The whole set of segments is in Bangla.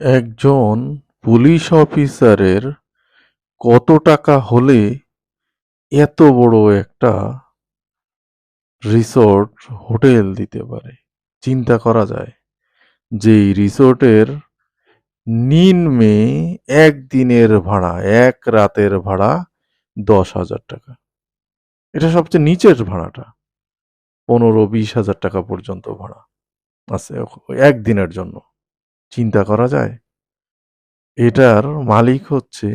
একজন পুলিশ অফিসারের কত টাকা হলে এত বড় একটা রিসোর্ট হোটেল দিতে পারে? চিন্তা করা যায় যে এই রিসোর্টের নিম্নে একদিনের ভাড়া, এক রাতের ভাড়া 10,000 টাকা। এটা সবচেয়ে নিচের ভাড়াটা 15-20 হাজার টাকা পর্যন্ত ভাড়া আছে একদিনের জন্য। চিন্তা করা যায়? এটার মালিক হচ্ছে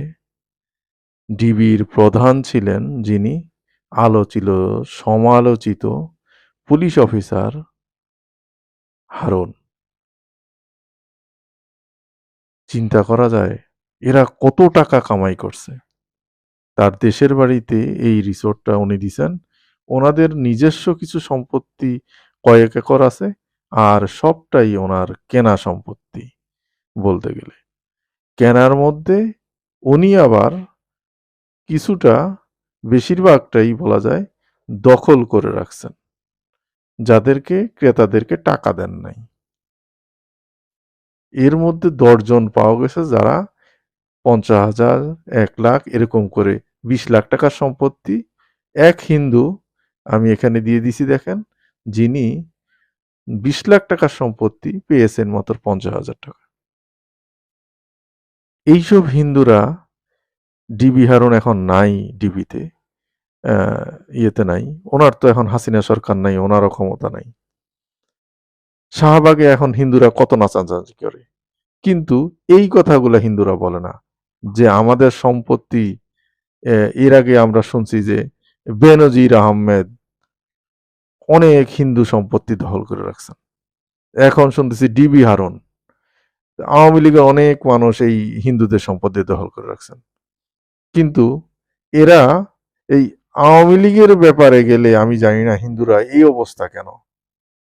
ডিবির প্রধান ছিলেন, যিনি সমালোচিত পুলিশ অফিসার হারুন। চিন্তা করা যায় এরা কত টাকা কামাই করছে। তার দেশের বাড়িতে এই রিসোর্টটা উনি দিছেন। ওনাদের নিজস্ব কিছু সম্পত্তি কয়েক একর আছে, আর সবটাই ওনার কেনা সম্পত্তি বলতে গেলে। কেনার মধ্যে উনি আবার কিছুটা, বেশিরভাগটাই বলা যায়, দখল করে রাখছেন, যাদেরকে ক্রেতাদেরকে টাকা দেন নাই। এর মধ্যে ১০ জন পাওয়া গেছে যারা ৫০,০০০, ১,০০,০০০ এরকম করে ২০ লাখ টাকার সম্পত্তি। এক হিন্দু আমি এখানে দিয়ে দিছি দেখেন, যিনি ২০ লাখ টাকার সম্পত্তি পেয়েছেন মাত্র ৫০,০০০ টাকা। এইসব হিন্দুরা, ডিবি হারুন এখন নাই ডিবিতে, ইয়েতে নাই, ওনার তো এখন হাসিনা সরকার নাই, ওনারও ক্ষমতা নাই। শাহবাগে এখন হিন্দুরা কত নাচানাচি করে, কিন্তু এই কথাগুলা হিন্দুরা বলে না যে আমাদের সম্পত্তি। এর আগে আমরা শুনছি যে বেনজির আহমেদ অনেক হিন্দু সম্পত্তি দখল করে রাখছেন। এখন শুনতেছি ডিবি হারুন। আওয়ামী লীগের অনেক মানুষ এই হিন্দুদের সম্পত্তি দখল করে রাখছেন। কিন্তু এরা এই আওয়ামী লীগের ব্যাপারে গেলে আমি জানি না হিন্দুরা এই অবস্থা কেন।